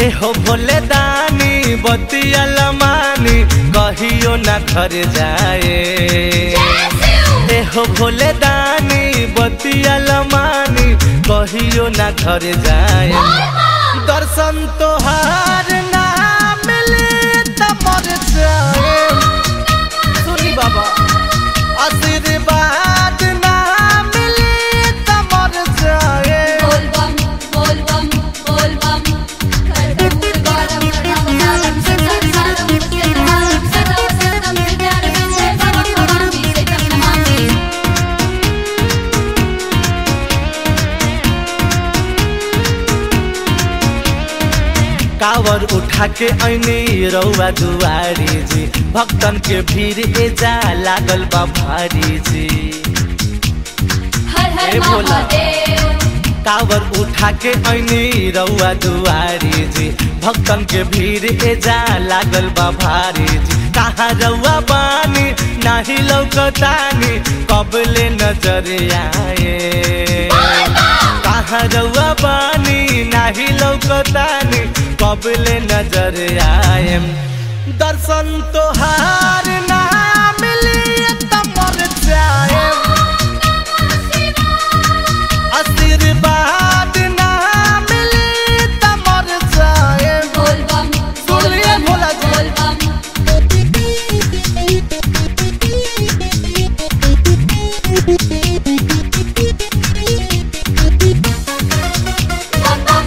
एहो भोले दानी बतिया लमानी कहियो ना घर जाए। एहो भोले दानी बतिया लमानी कहियो ना घर जाए। दर्शन तोहार ना मिले त मर जाए। सुनी बाबा आशीर्वाद ना मिले त मर जाए। बोल बम बोल बम बोल बम कर्पूर गौरम कर्णम सारम सदम सारम सदा सदम ज्ञान विजय भवम भवामी से नमामि। कावर उठा के ऐनी रउआ दुआरी जी भक्तन के भीड़ एजा लागल बा भारी जी। हर हर महादेव। कावर उठा के ऐनी रउआ दुआरी जी भक्तन के भीड़ एजा लागल बा भारी जी। कहाँ रउआ बानी नाही लौकतानी कबले नजर आए। कहाँ रउआ बानी नाही लौकतानी कबले नजर आए। दर्शन तोहार ना मिली त मर जाए। आशीर्वाद ना मिली त मर जाए। बोल बम सुनिए भोला जी। बोल बम बम बम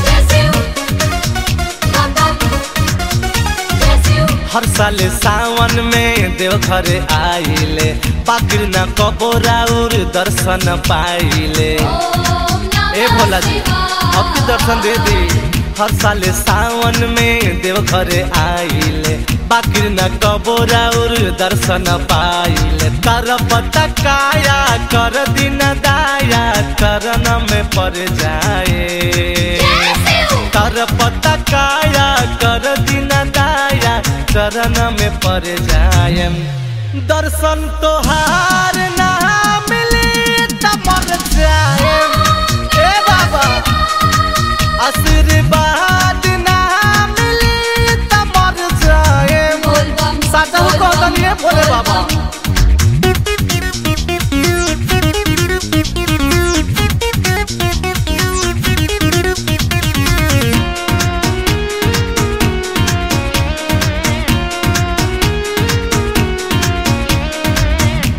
जैसे हो बम बम जैसे हो। हर साल सावन में देवघर आइले पाकिर न कबोराउर दर्शन पाइले। ए भोला जी अब की दर्शन दे दी। हर साल सावन में देवघर आइले बाकिर न कबोराउर दर्शन पाइले। कर पता काया कर दिन दाया करन में पड़ जाए। कर पता काया कर दिन दाया चरण में पड़ जाए। दर्शन तोहार ना मिले त मर जाए। ए बाबा आशीर्वाद ना मिले त मर जाए। बोल बम साचा को कहतनी भोले बाबा।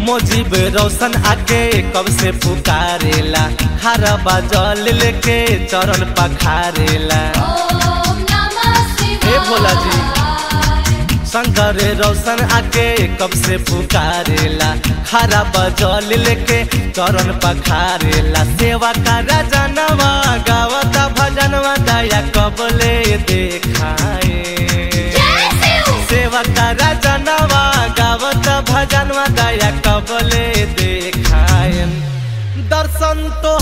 मोजीब रोशन आके कब से पुकारेला खारा बाजल लेके चरण पखारेला। ओम नमः शिवाय। ए भोला जी शंकर रोशन आके कब से पुकारेला खारा बाजल लेके चरण पखारेला। सेवा का जनवा गावता भजनवा दया कबले देखाए। सेवा का जनवा गावत भजनवा दया कबले देखाए। दर्शन तो